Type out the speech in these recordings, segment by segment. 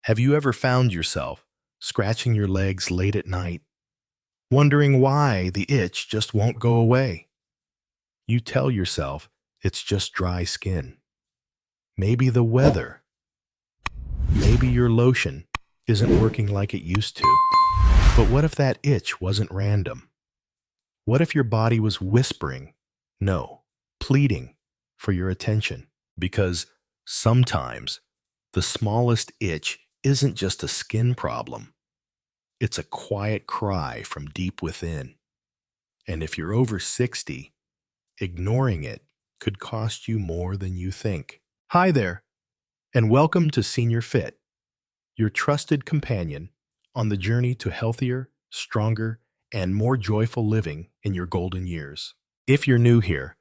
Have you ever found yourself scratching your legs late at night, wondering why the itch just won't go away? You tell yourself it's just dry skin. Maybe the weather. Maybe your lotion isn't working like it used to. But what if that itch wasn't random? What if your body was whispering, no, pleading for your attention? Because sometimes the smallest itch isn't just a skin problem. It's a quiet cry from deep within. And if you're over 60, ignoring it could cost you more than you think. Hi there, and welcome to Senior Fit, your trusted companion on the journey to healthier, stronger, and more joyful living in your golden years. If you're new here,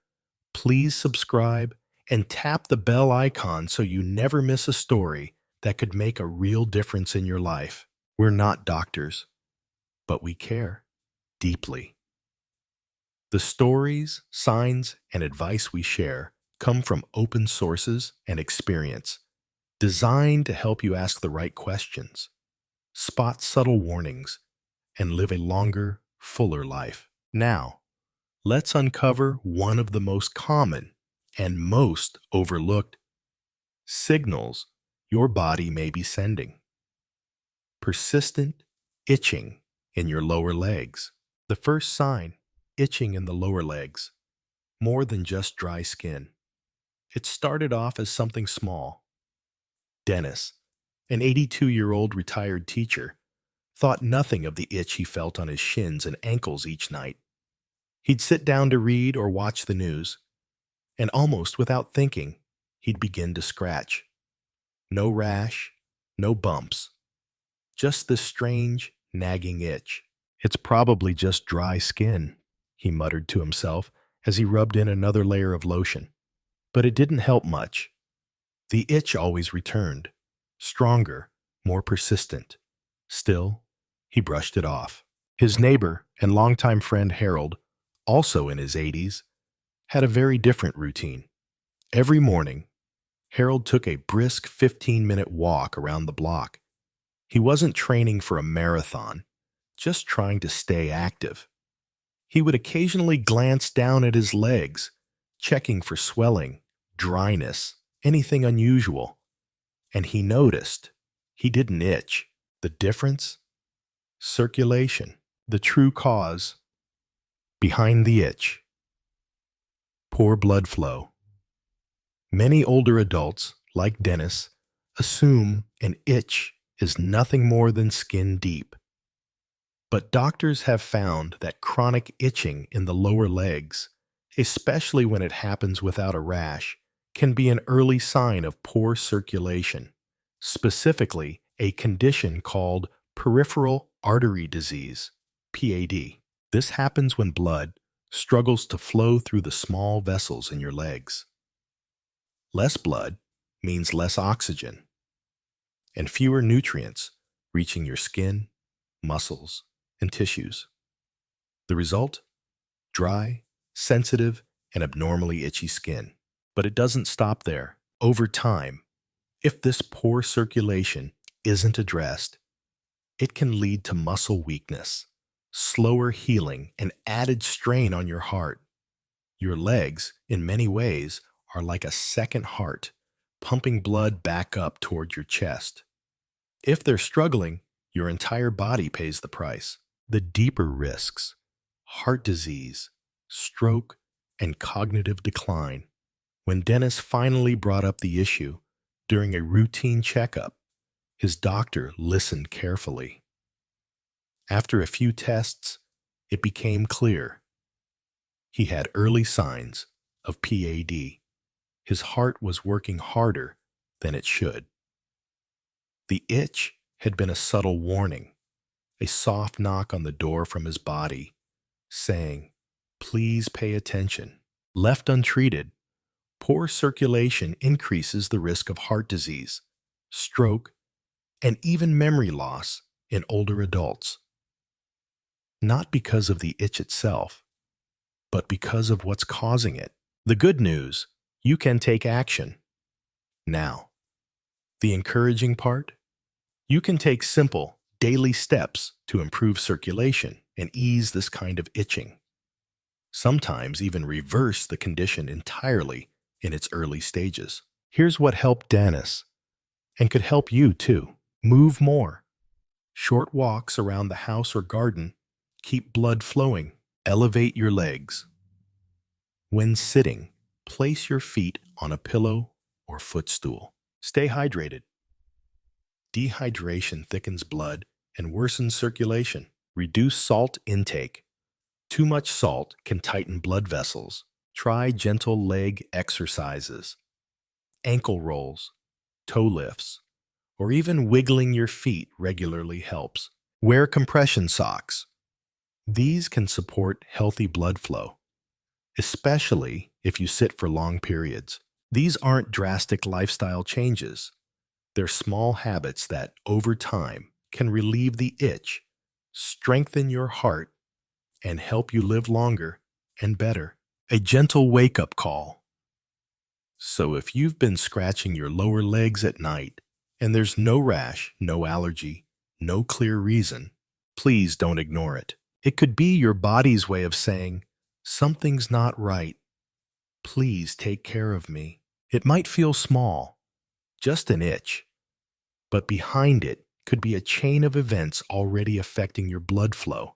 please subscribe and tap the bell icon so you never miss a story that could make a real difference in your life. We're not doctors, but we care deeply. The stories, signs, and advice we share come from open sources and experience, designed to help you ask the right questions, spot subtle warnings, and live a longer, fuller life. Now, let's uncover one of the most common and most overlooked signals your body may be sending. Persistent itching in your lower legs. The first sign, itching in the lower legs, more than just dry skin. It started off as something small. Dennis, an 82-year-old retired teacher, thought nothing of the itch he felt on his shins and ankles each night. He'd sit down to read or watch the news, and almost without thinking, he'd begin to scratch. No rash, no bumps, just this strange, nagging itch. It's probably just dry skin, he muttered to himself as he rubbed in another layer of lotion. But it didn't help much. The itch always returned, stronger, more persistent. Still, he brushed it off. His neighbor and longtime friend Harold, also in his 80s, had a very different routine. Every morning, Harold took a brisk 15-minute walk around the block. He wasn't training for a marathon, just trying to stay active. He would occasionally glance down at his legs, checking for swelling, dryness, anything unusual. And he noticed he didn't itch. The difference? Circulation. The true cause behind the itch. Poor blood flow. Many older adults, like Dennis, assume an itch is nothing more than skin deep. But doctors have found that chronic itching in the lower legs, especially when it happens without a rash, can be an early sign of poor circulation, specifically a condition called peripheral artery disease, PAD. This happens when blood struggles to flow through the small vessels in your legs. Less blood means less oxygen and fewer nutrients reaching your skin, muscles, and tissues. The result? Dry, sensitive, and abnormally itchy skin. But it doesn't stop there. Over time, if this poor circulation isn't addressed, it can lead to muscle weakness, slower healing, and added strain on your heart. Your legs, in many ways, are like a second heart, pumping blood back up toward your chest. If they're struggling, your entire body pays the price. The deeper risks, heart disease, stroke, and cognitive decline. When Dennis finally brought up the issue during a routine checkup, his doctor listened carefully. After a few tests, it became clear. He had early signs of PAD. His heart was working harder than it should. The itch had been a subtle warning, a soft knock on the door from his body, saying, "Please pay attention." Left untreated, poor circulation increases the risk of heart disease, stroke, and even memory loss in older adults. Not because of the itch itself, but because of what's causing it. The good news, you can take action. Now, the encouraging part? You can take simple, daily steps to improve circulation and ease this kind of itching. Sometimes even reverse the condition entirely in its early stages. Here's what helped Dennis and could help you too. Move more. Short walks around the house or garden keep blood flowing. Elevate your legs. When sitting, place your feet on a pillow or footstool. Stay hydrated. Dehydration thickens blood and worsens circulation. Reduce salt intake. Too much salt can tighten blood vessels. Try gentle leg exercises, ankle rolls, toe lifts, or even wiggling your feet regularly helps. Wear compression socks. These can support healthy blood flow, especially if you sit for long periods. These aren't drastic lifestyle changes. They're small habits that, over time, can relieve the itch, strengthen your heart, and help you live longer and better. A gentle wake-up call. So if you've been scratching your lower legs at night and there's no rash, no allergy, no clear reason, please don't ignore it. It could be your body's way of saying, something's not right. Please take care of me. It might feel small, just an itch, but behind it could be a chain of events already affecting your blood flow,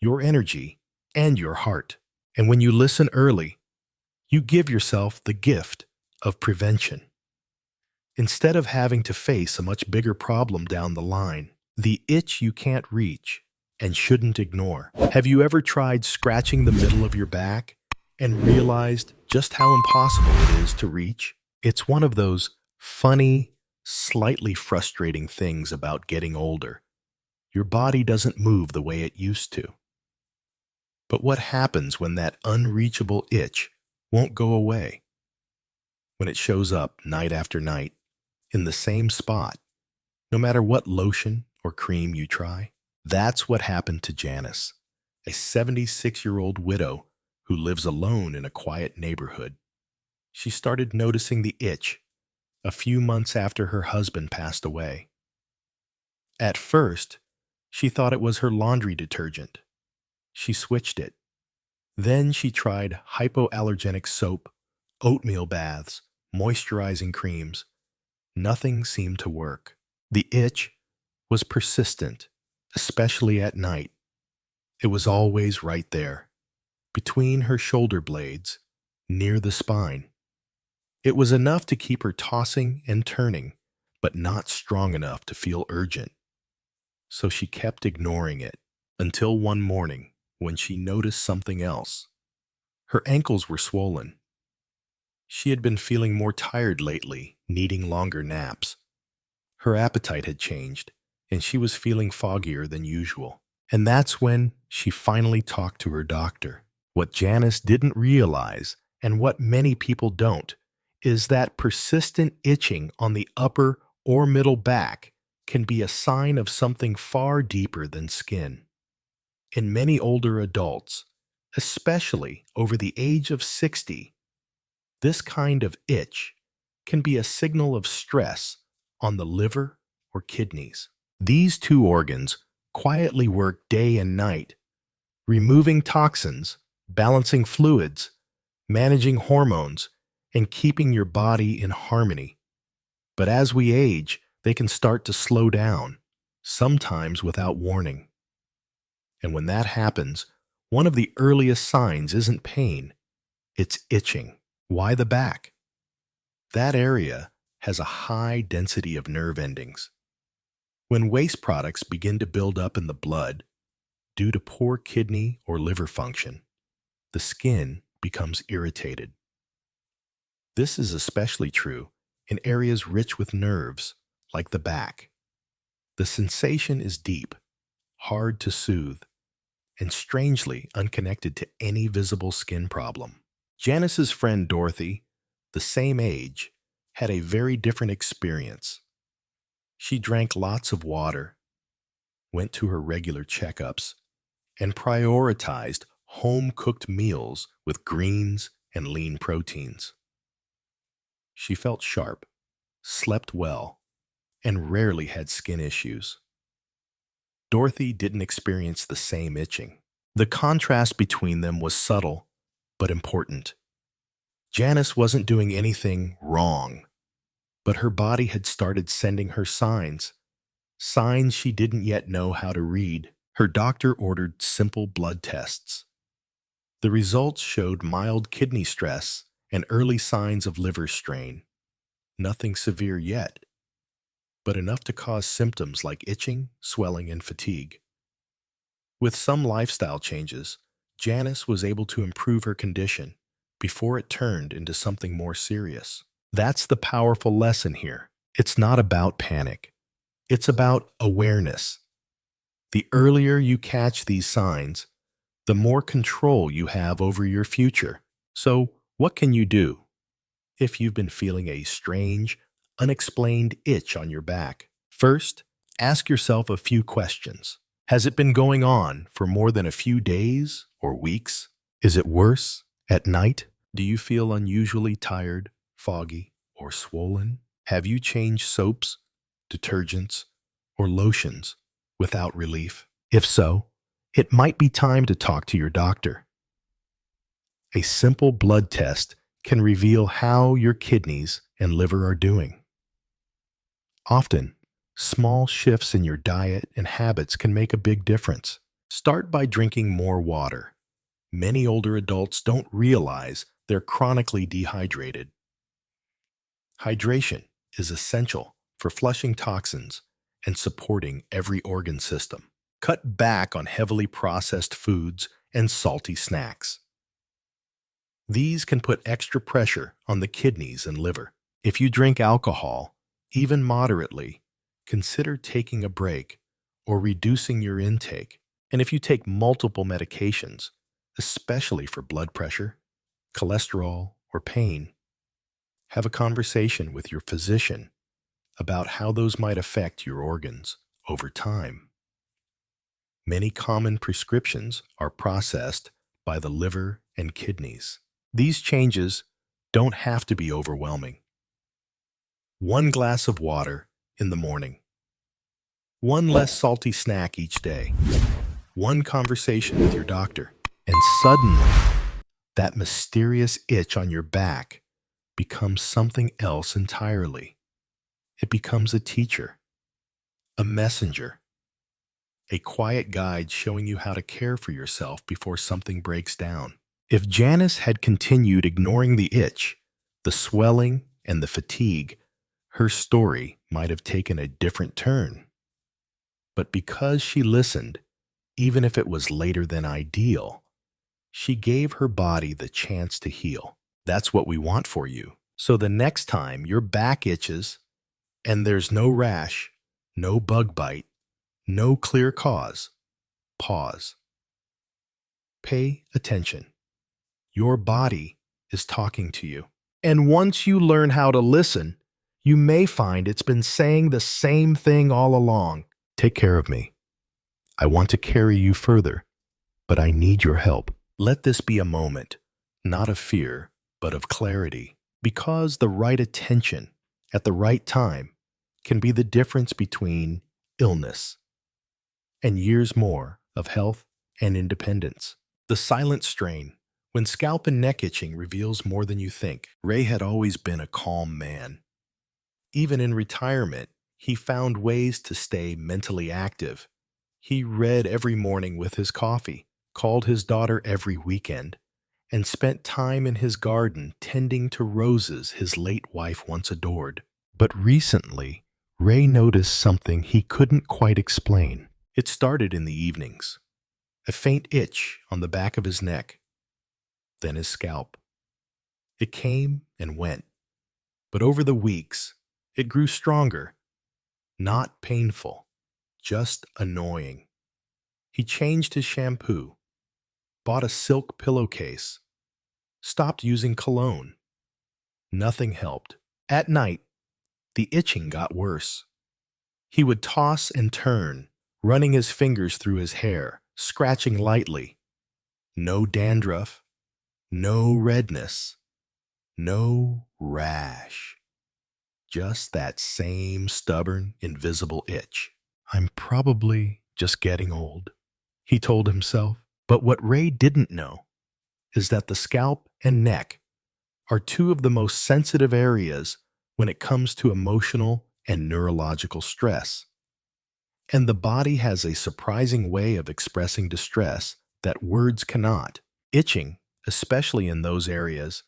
your energy, and your heart. And when you listen early, you give yourself the gift of prevention. Instead of having to face a much bigger problem down the line, the itch you can't reach and shouldn't ignore. Have you ever tried scratching the middle of your back and realized just how impossible it is to reach? It's one of those funny, slightly frustrating things about getting older. Your body doesn't move the way it used to. But what happens when that unreachable itch won't go away? When it shows up night after night in the same spot, no matter what lotion or cream you try? That's what happened to Janice, a 76-year-old widow who lives alone in a quiet neighborhood. She started noticing the itch a few months after her husband passed away. At first, she thought it was her laundry detergent. She switched it. Then she tried hypoallergenic soap, oatmeal baths, moisturizing creams. Nothing seemed to work. The itch was persistent, especially at night. It was always right there, between her shoulder blades, near the spine. It was enough to keep her tossing and turning, but not strong enough to feel urgent. So she kept ignoring it, until one morning when she noticed something else. Her ankles were swollen. She had been feeling more tired lately, needing longer naps. Her appetite had changed, and she was feeling foggier than usual. And that's when she finally talked to her doctor. What Janice didn't realize, and what many people don't, is that persistent itching on the upper or middle back can be a sign of something far deeper than skin. In many older adults, especially over the age of 60, this kind of itch can be a signal of stress on the liver or kidneys. These two organs quietly work day and night, removing toxins, balancing fluids, managing hormones, and keeping your body in harmony. But as we age, they can start to slow down, sometimes without warning. And when that happens, one of the earliest signs isn't pain, it's itching. Why the back? That area has a high density of nerve endings. When waste products begin to build up in the blood due to poor kidney or liver function, the skin becomes irritated. This is especially true in areas rich with nerves, like the back. The sensation is deep, hard to soothe, and strangely unconnected to any visible skin problem. Janice's friend Dorothy, the same age, had a very different experience. She drank lots of water, went to her regular checkups, and prioritized home-cooked meals with greens and lean proteins. She felt sharp, slept well, and rarely had skin issues. Dorothy didn't experience the same itching. The contrast between them was subtle, but important. Janice wasn't doing anything wrong, but her body had started sending her signs she didn't yet know how to read. Her doctor ordered simple blood tests. The results showed mild kidney stress and early signs of liver strain. Nothing severe yet, but enough to cause symptoms like itching, swelling, and fatigue. With some lifestyle changes, Janice was able to improve her condition before it turned into something more serious. That's the powerful lesson here. It's not about panic. It's about awareness. The earlier you catch these signs, the more control you have over your future. So, what can you do if you've been feeling a strange, unexplained itch on your back? First, ask yourself a few questions. Has it been going on for more than a few days or weeks? Is it worse at night? Do you feel unusually tired, foggy, or swollen? Have you changed soaps, detergents, or lotions without relief? If so, it might be time to talk to your doctor. A simple blood test can reveal how your kidneys and liver are doing. Often, small shifts in your diet and habits can make a big difference. Start by drinking more water. Many older adults don't realize they're chronically dehydrated. Hydration is essential for flushing toxins and supporting every organ system. Cut back on heavily processed foods and salty snacks. These can put extra pressure on the kidneys and liver. If you drink alcohol, even moderately, consider taking a break or reducing your intake. And if you take multiple medications, especially for blood pressure, cholesterol, or pain, have a conversation with your physician about how those might affect your organs over time. Many common prescriptions are processed by the liver and kidneys. These changes don't have to be overwhelming. 1 glass of water in the morning. 1 less salty snack each day. 1 conversation with your doctor. And suddenly, that mysterious itch on your back becomes something else entirely. It becomes a teacher, a messenger, a quiet guide showing you how to care for yourself before something breaks down. If Janice had continued ignoring the itch, the swelling, and the fatigue, her story might have taken a different turn. But because she listened, even if it was later than ideal, she gave her body the chance to heal. That's what we want for you. So the next time your back itches and there's no rash, no bug bite, no clear cause, pause. Pay attention. Your body is talking to you. And once you learn how to listen, you may find it's been saying the same thing all along. Take care of me. I want to carry you further, but I need your help. Let this be a moment, not of fear, but of clarity, because the right attention at the right time can be the difference between illness and years more of health and independence. The silent strain. When scalp and neck itching reveals more than you think. Ray had always been a calm man. Even in retirement, he found ways to stay mentally active. He read every morning with his coffee, called his daughter every weekend, and spent time in his garden tending to roses his late wife once adored. But recently, Ray noticed something he couldn't quite explain. It started in the evenings. A faint itch on the back of his neck, then his scalp. It came and went, but over the weeks, it grew stronger. Not painful, just annoying. He changed his shampoo, bought a silk pillowcase, stopped using cologne. Nothing helped. At night, the itching got worse. He would toss and turn, running his fingers through his hair, scratching lightly. No dandruff, no redness, no rash. just that same stubborn, invisible itch. I'm probably just getting old, he told himself. But what Ray didn't know is that the scalp and neck are two of the most sensitive areas when it comes to emotional and neurological stress. And the body has a surprising way of expressing distress that words cannot. Itching, especially in those areas,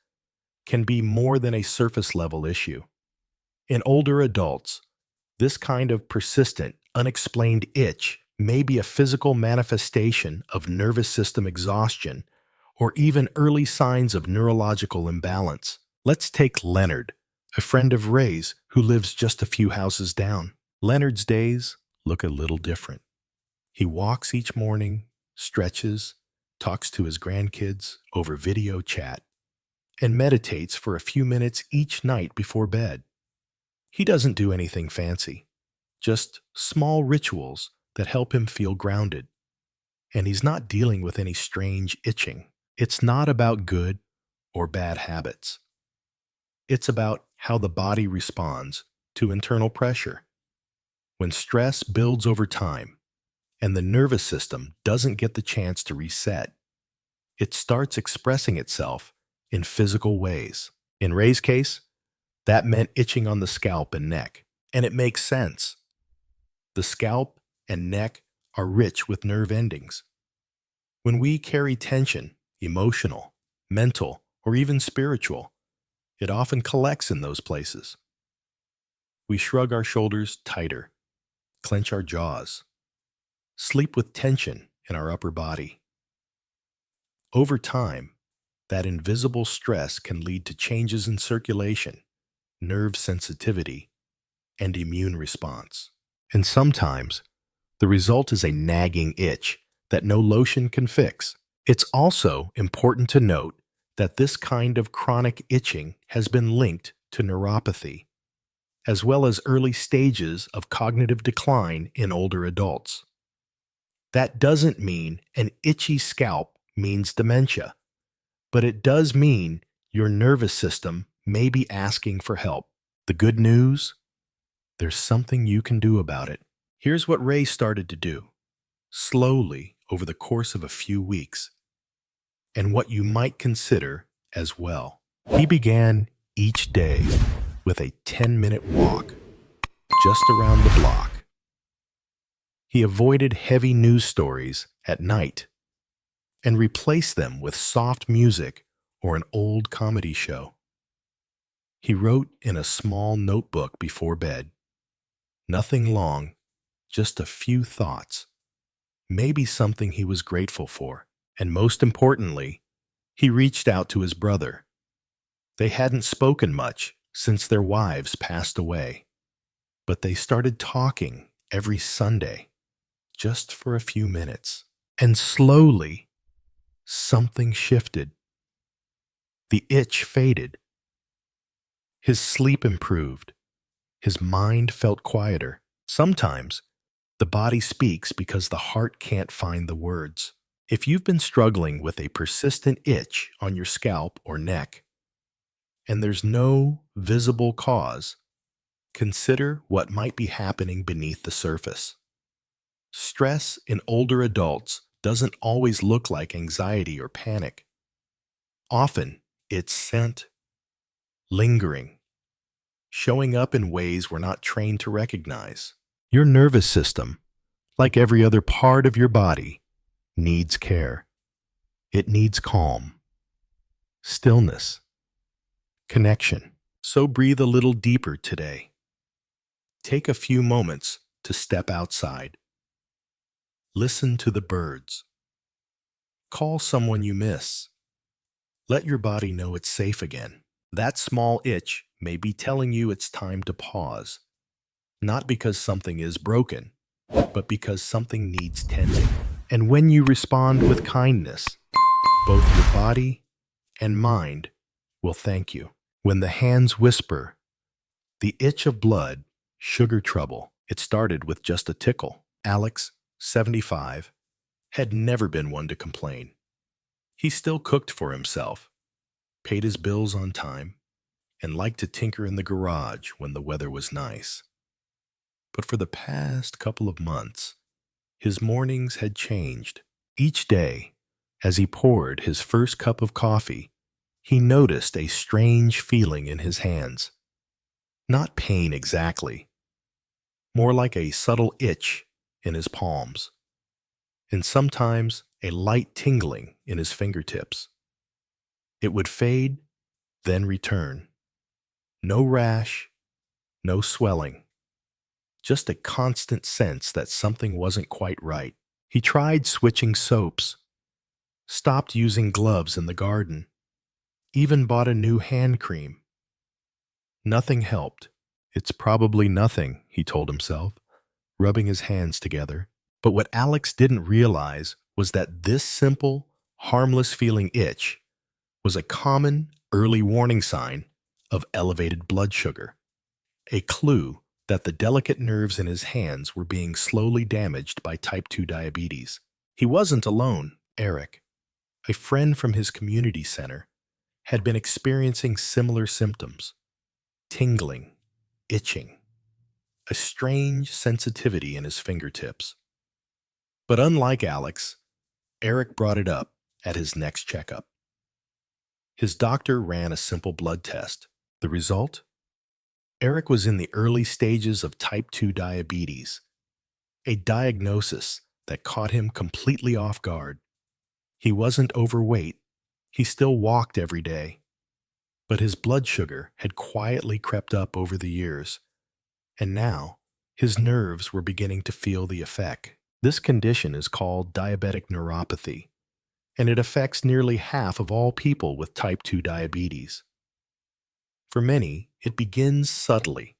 can be more than a surface level issue. In older adults, this kind of persistent, unexplained itch may be a physical manifestation of nervous system exhaustion or even early signs of neurological imbalance. Let's take Leonard, a friend of Ray's who lives just a few houses down. Leonard's days look a little different. He walks each morning, stretches, talks to his grandkids over video chat, and meditates for a few minutes each night before bed. He doesn't do anything fancy, just small rituals that help him feel grounded. And he's not dealing with any strange itching. It's not about good or bad habits. It's about how the body responds to internal pressure. When stress builds over time and the nervous system doesn't get the chance to reset, it starts expressing itself in physical ways. In Ray's case, that meant itching on the scalp and neck. And it makes sense. The scalp and neck are rich with nerve endings. When we carry tension, emotional, mental, or even spiritual, it often collects in those places. We shrug our shoulders tighter, clench our jaws, sleep with tension in our upper body. Over time, that invisible stress can lead to changes in circulation, nerve sensitivity, and immune response. And sometimes, the result is a nagging itch that no lotion can fix. It's also important to note that this kind of chronic itching has been linked to neuropathy, as well as early stages of cognitive decline in older adults. That doesn't mean an itchy scalp means dementia, but it does mean your nervous system may be asking for help. The good news? There's something you can do about it. Here's what Ray started to do, slowly over the course of a few weeks, and what you might consider as well. He began each day with a 10-minute walk just around the block. He avoided heavy news stories at night and replaced them with soft music or an old comedy show. He wrote in a small notebook before bed. Nothing long, just a few thoughts, maybe something he was grateful for. And most importantly, he reached out to his brother. They hadn't spoken much since their wives passed away, but they started talking every Sunday, just for a few minutes. And slowly, something shifted. The itch faded. His sleep improved. His mind felt quieter. Sometimes, the body speaks because the heart can't find the words. If you've been struggling with a persistent itch on your scalp or neck, and there's no visible cause, consider what might be happening beneath the surface. Stress in older adults doesn't always look like anxiety or panic. Often, it's scent, lingering, showing up in ways we're not trained to recognize. Your nervous system, like every other part of your body, needs care. It needs calm, stillness, connection. So breathe a little deeper today. Take a few moments to step outside. Listen to the birds. Call someone you miss. Let your body know it's safe again. That small itch may be telling you it's time to pause, not because something is broken, but because something needs tending. And when you respond with kindness, both your body and mind will thank you. When the hands whisper, the itch of blood, sugar trouble, it started with just a tickle. Alex, 75, had never been one to complain. He still cooked for himself, paid his bills on time, and liked to tinker in the garage when the weather was nice. But for the past couple of months, his mornings had changed. Each day, as he poured his first cup of coffee, he noticed a strange feeling in his hands. Not pain exactly, more like a subtle itch in his palms, and sometimes a light tingling in his fingertips. It would fade, then return. No rash, no swelling, just a constant sense that something wasn't quite right. He tried switching soaps, stopped using gloves in the garden, even bought a new hand cream. Nothing helped. It's probably nothing, he told himself, rubbing his hands together. But what Alex didn't realize was that this simple, harmless feeling itch was a common early warning sign of elevated blood sugar, a clue that the delicate nerves in his hands were being slowly damaged by type 2 diabetes. He wasn't alone. Eric, a friend from his community center, had been experiencing similar symptoms: tingling, itching, a strange sensitivity in his fingertips. But unlike Alex, Eric brought it up at his next checkup. His doctor ran a simple blood test. The result? Eric was in the early stages of type 2 diabetes, a diagnosis that caught him completely off guard. He wasn't overweight. He still walked every day. But his blood sugar had quietly crept up over the years, and now his nerves were beginning to feel the effect. This condition is called diabetic neuropathy, and it affects nearly half of all people with type 2 diabetes. For many, it begins subtly,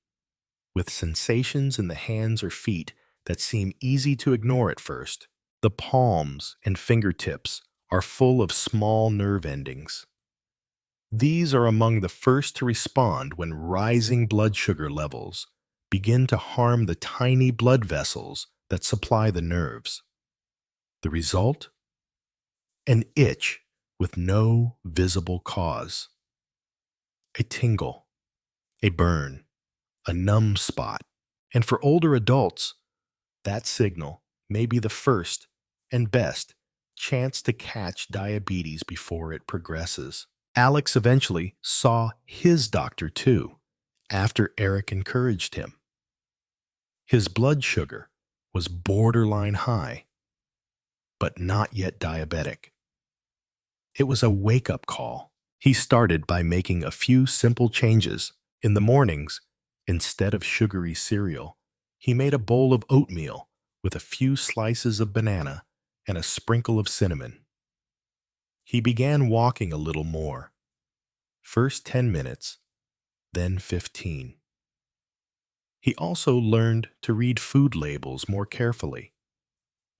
with sensations in the hands or feet that seem easy to ignore at first. The palms and fingertips are full of small nerve endings. These are among the first to respond when rising blood sugar levels begin to harm the tiny blood vessels that supply the nerves. The result? An itch with no visible cause. A tingle, a burn, a numb spot. And for older adults, that signal may be the first and best chance to catch diabetes before it progresses. Alex eventually saw his doctor too, after Eric encouraged him. His blood sugar was borderline high, but not yet diabetic. It was a wake-up call. He started by making a few simple changes. In the mornings, instead of sugary cereal, he made a bowl of oatmeal with a few slices of banana and a sprinkle of cinnamon. He began walking a little more. First 10 minutes, then 15. He also learned to read food labels more carefully,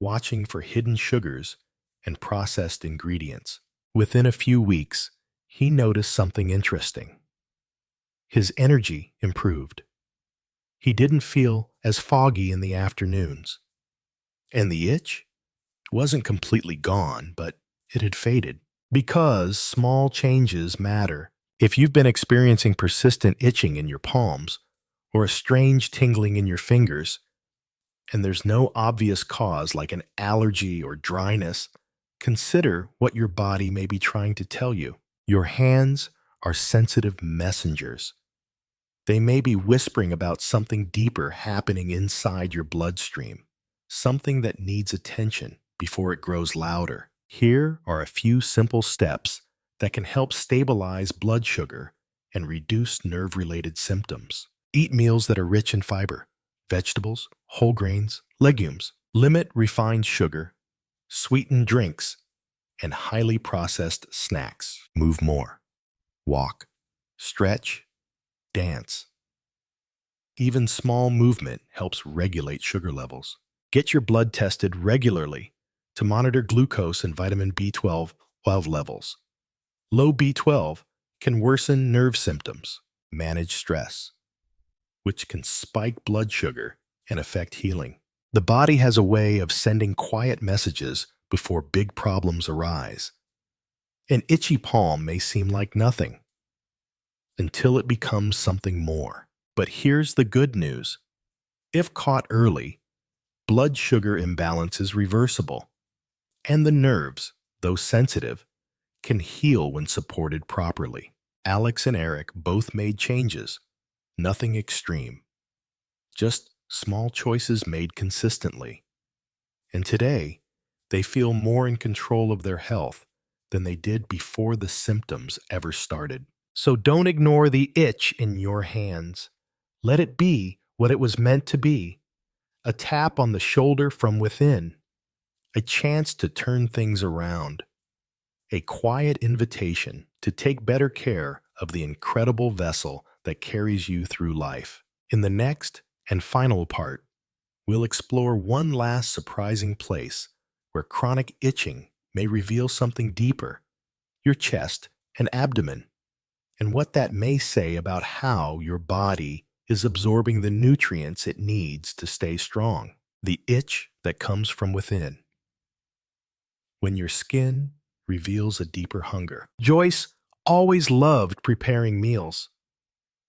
watching for hidden sugars and processed ingredients. Within a few weeks, he noticed something interesting. His energy improved. He didn't feel as foggy in the afternoons. And the itch wasn't completely gone, but it had faded. Because small changes matter. If you've been experiencing persistent itching in your palms or a strange tingling in your fingers, and there's no obvious cause like an allergy or dryness, consider what your body may be trying to tell you. Your hands are sensitive messengers. They may be whispering about something deeper happening inside your bloodstream, something that needs attention before it grows louder. Here are a few simple steps that can help stabilize blood sugar and reduce nerve-related symptoms. Eat meals that are rich in fiber, vegetables, whole grains, legumes. Limit refined sugar, sweetened drinks, and highly processed snacks. Move more. Walk, stretch, dance. Even small movement helps regulate sugar levels. Get your blood tested regularly to monitor glucose and vitamin B12 levels. Low B12 can worsen nerve symptoms. Manage stress, which can spike blood sugar and affect healing. The body has a way of sending quiet messages before big problems arise. An itchy palm may seem like nothing, until it becomes something more. But here's the good news. If caught early, blood sugar imbalance is reversible, and the nerves, though sensitive, can heal when supported properly. Alex and Eric both made changes, nothing extreme, just small choices made consistently. And today, they feel more in control of their health than they did before the symptoms ever started. So don't ignore the itch in your hands. Let it be what it was meant to be, a tap on the shoulder from within, a chance to turn things around, a quiet invitation to take better care of the incredible vessel that carries you through life. In the next and final part, we'll explore one last surprising place where chronic itching may reveal something deeper, your chest and abdomen, and what that may say about how your body is absorbing the nutrients it needs to stay strong. The itch that comes from within. When your skin reveals a deeper hunger. Joyce always loved preparing meals.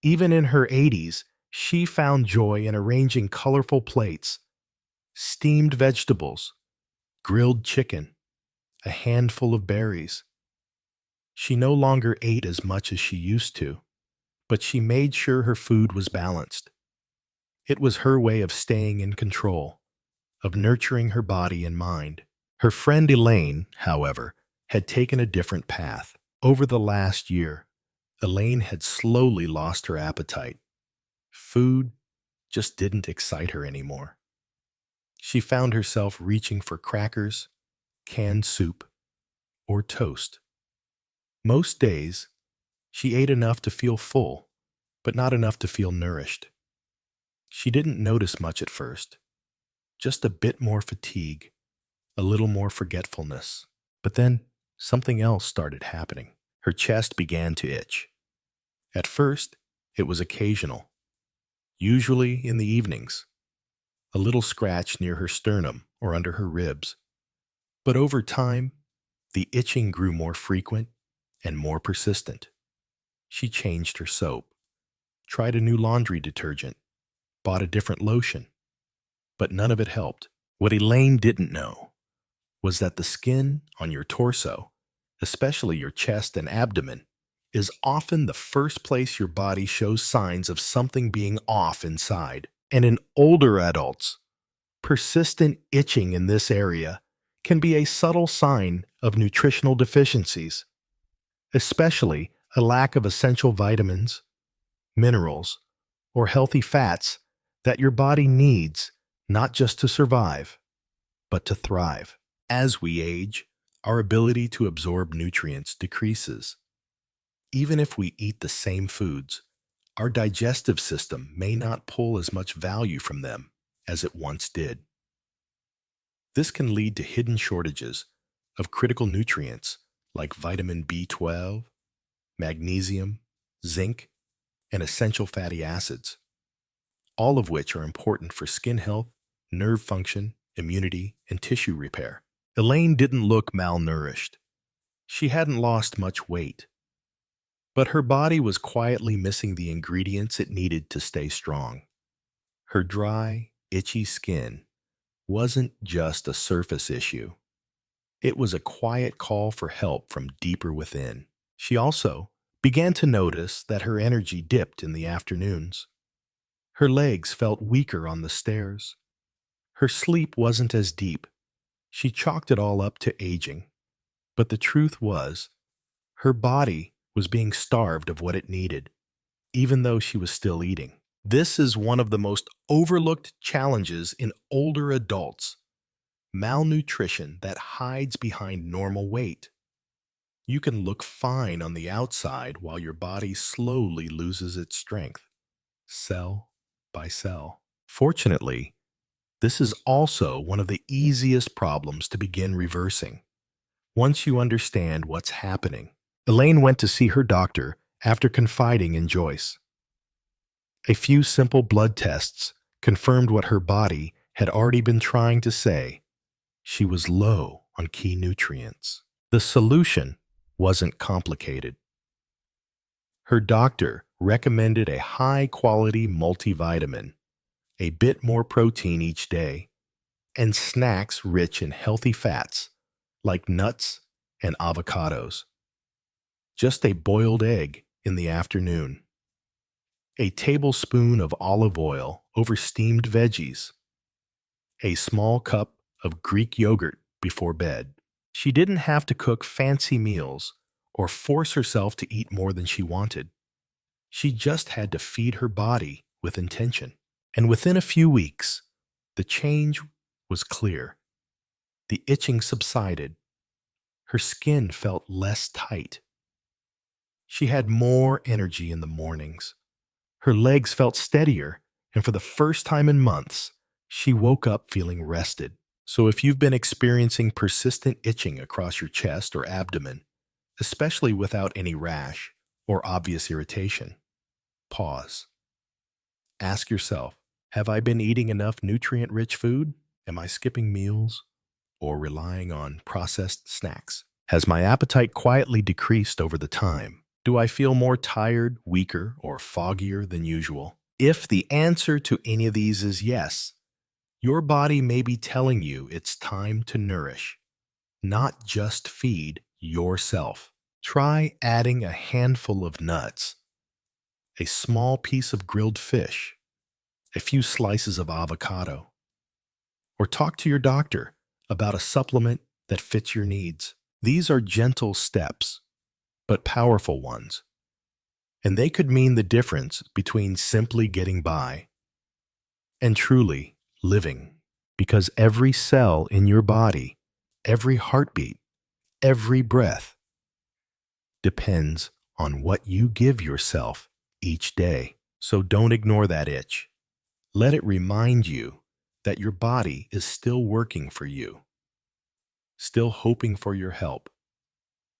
Even in her 80s, she found joy in arranging colorful plates, steamed vegetables, grilled chicken, a handful of berries. She no longer ate as much as she used to, but she made sure her food was balanced. It was her way of staying in control, of nurturing her body and mind. Her friend Elaine, however, had taken a different path. Over the last year, Elaine had slowly lost her appetite. Food just didn't excite her anymore. She found herself reaching for crackers, canned soup, or toast. Most days, she ate enough to feel full, but not enough to feel nourished. She didn't notice much at first, just a bit more fatigue, a little more forgetfulness. But then something else started happening. Her chest began to itch. At first, it was occasional, usually in the evenings, a little scratch near her sternum or under her ribs. But over time, the itching grew more frequent and more persistent. She changed her soap, tried a new laundry detergent, bought a different lotion, but none of it helped. What Elaine didn't know was that the skin on your torso, especially your chest and abdomen, is often the first place your body shows signs of something being off inside. And in older adults, persistent itching in this area can be a subtle sign of nutritional deficiencies, especially a lack of essential vitamins, minerals, or healthy fats that your body needs not just to survive, but to thrive. As we age, our ability to absorb nutrients decreases. Even if we eat the same foods, our digestive system may not pull as much value from them as it once did. This can lead to hidden shortages of critical nutrients like vitamin B12, magnesium, zinc, and essential fatty acids, all of which are important for skin health, nerve function, immunity, and tissue repair. Elaine didn't look malnourished. She hadn't lost much weight, but her body was quietly missing the ingredients it needed to stay strong. Her dry, itchy skin wasn't just a surface issue. It was a quiet call for help from deeper within. She also began to notice that her energy dipped in the afternoons. Her legs felt weaker on the stairs. Her sleep wasn't as deep. She chalked it all up to aging. But the truth was, her body was being starved of what it needed, even though she was still eating. This is one of the most overlooked challenges in older adults: malnutrition that hides behind normal weight. You can look fine on the outside while your body slowly loses its strength, cell by cell. Fortunately, this is also one of the easiest problems to begin reversing once you understand what's happening. Elaine went to see her doctor after confiding in Joyce. A few simple blood tests confirmed what her body had already been trying to say. She was low on key nutrients. The solution wasn't complicated. Her doctor recommended a high-quality multivitamin, a bit more protein each day, and snacks rich in healthy fats like nuts and avocados. Just a boiled egg in the afternoon. A tablespoon of olive oil over steamed veggies. A small cup of Greek yogurt before bed. She didn't have to cook fancy meals or force herself to eat more than she wanted. She just had to feed her body with intention. And within a few weeks, the change was clear. The itching subsided. Her skin felt less tight. She had more energy in the mornings. Her legs felt steadier, and for the first time in months, she woke up feeling rested. So if you've been experiencing persistent itching across your chest or abdomen, especially without any rash or obvious irritation, pause. Ask yourself, have I been eating enough nutrient-rich food? Am I skipping meals or relying on processed snacks? Has my appetite quietly decreased over the time? Do I feel more tired, weaker, or foggier than usual? If the answer to any of these is yes, your body may be telling you it's time to nourish, not just feed yourself. Try adding a handful of nuts, a small piece of grilled fish, a few slices of avocado, or talk to your doctor about a supplement that fits your needs. These are gentle steps, but powerful ones, and they could mean the difference between simply getting by and truly living, because every cell in your body, every heartbeat, every breath depends on what you give yourself each day. So don't ignore that itch. Let it remind you that your body is still working for you, still hoping for your help,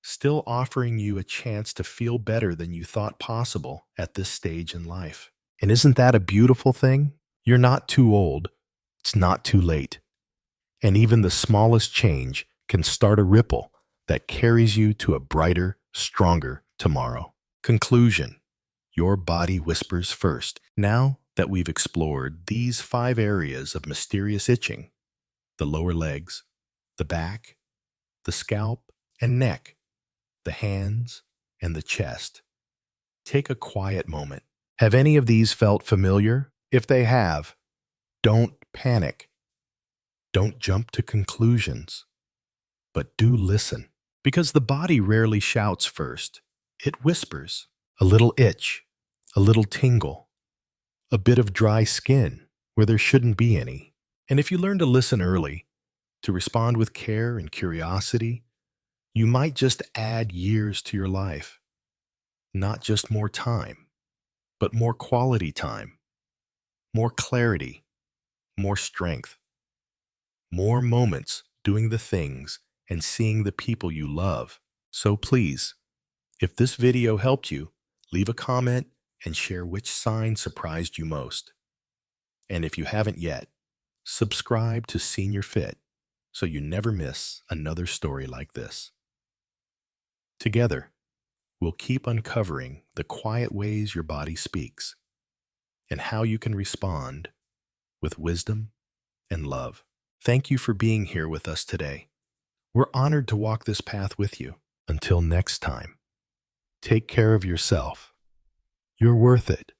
still offering you a chance to feel better than you thought possible at this stage in life. And isn't that a beautiful thing? You're not too old. It's not too late. And even the smallest change can start a ripple that carries you to a brighter, stronger tomorrow. Conclusion. Your body whispers first. Now that we've explored these 5 areas of mysterious itching, the lower legs, the back, the scalp and neck, the hands, and the chest, take a quiet moment. Have any of these felt familiar? If they have, don't panic. Don't jump to conclusions, but do listen. Because the body rarely shouts first. It whispers. A little itch, a little tingle, a bit of dry skin where there shouldn't be any. And if you learn to listen early, to respond with care and curiosity, you might just add years to your life. Not just more time, but more quality time, more clarity, more strength, more moments doing the things and seeing the people you love. So please, if this video helped you, leave a comment and share which sign surprised you most. And if you haven't yet, subscribe to Senior Fit so you never miss another story like this. Together, we'll keep uncovering the quiet ways your body speaks and how you can respond with wisdom and love. Thank you for being here with us today. We're honored to walk this path with you. Until next time, take care of yourself. You're worth it.